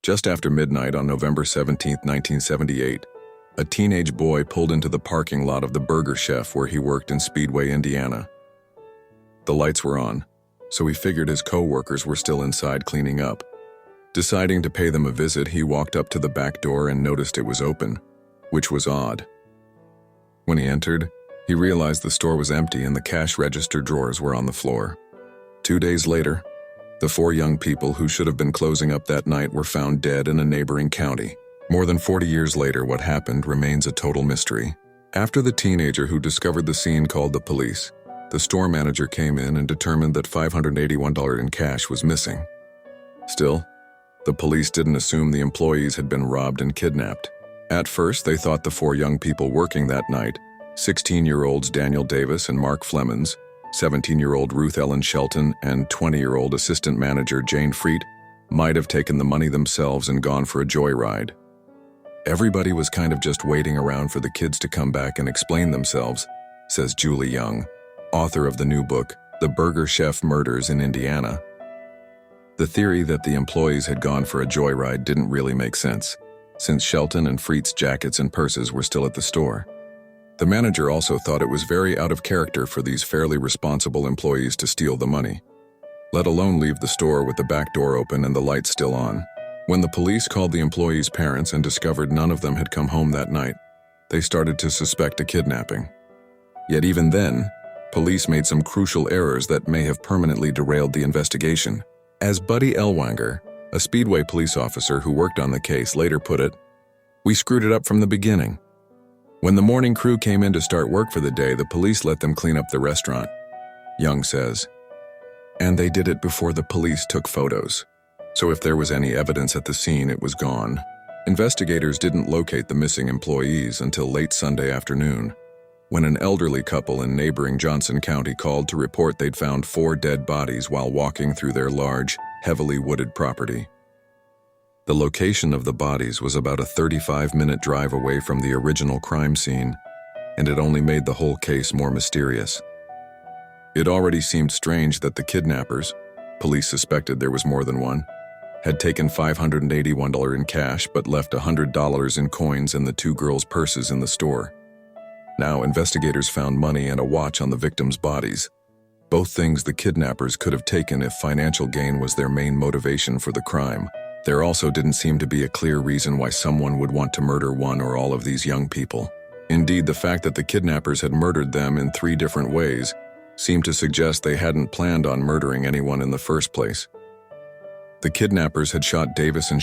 Just after midnight on November 17, 1978, a teenage boy pulled into the parking lot of the Burger Chef where he worked in Speedway, Indiana. The lights were on, so he figured his co-workers were still inside cleaning up. Deciding to pay them a visit, he walked up to the back door and noticed it was open, which was odd. When he entered, he realized the store was empty and the cash register drawers were on the floor. 2 days later, the 4 young people who should have been closing up that night were found dead in a neighboring county. More than 40 years later, what happened remains a total mystery. After the teenager who discovered the scene called the police, the store manager came in and determined that $581 in cash was missing. Still, the police didn't assume the employees had been robbed and kidnapped. At first, they thought the 4 young people working that night, 16-year-olds Daniel Davis and Mark Flemons, 17-year-old Ruth Ellen Shelton, and 20-year-old assistant manager Jane Freet, might have taken the money themselves and gone for a joyride. Everybody was kind of just waiting around for the kids to come back and explain themselves, says Julie Young, author of the new book, The Burger Chef Murders in Indiana. The theory that the employees had gone for a joyride didn't really make sense, since Shelton and Freet's jackets and purses were still at the store. The manager also thought it was very out of character for these fairly responsible employees to steal the money, let alone leave the store with the back door open and the lights still on. When the police called the employees' parents and discovered none of them had come home that night, they started to suspect a kidnapping. Yet even then, police made some crucial errors that may have permanently derailed the investigation. As Buddy Ellwanger, a Speedway police officer who worked on the case, later put it, "We screwed it up from the beginning. When the morning crew came in to start work for the day, the police let them clean up the restaurant," Young says. And they did it before the police took photos. So if there was any evidence at the scene, it was gone. Investigators didn't locate the missing employees until late Sunday afternoon, when an elderly couple in neighboring Johnson County called to report they'd found 4 dead bodies while walking through their large, heavily wooded property. The location of the bodies was about a 35-minute drive away from the original crime scene, and it only made the whole case more mysterious. It already seemed strange that the kidnappers, police suspected there was more than one, had taken $581 in cash but left $100 in coins and the 2 girls' purses in the store. Now, investigators found money and a watch on the victims' bodies, both things the kidnappers could have taken if financial gain was their main motivation for the crime. There also didn't seem to be a clear reason why someone would want to murder one or all of these young people. Indeed, the fact that the kidnappers had murdered them in 3 different ways seemed to suggest they hadn't planned on murdering anyone in the first place. The kidnappers had shot Davis and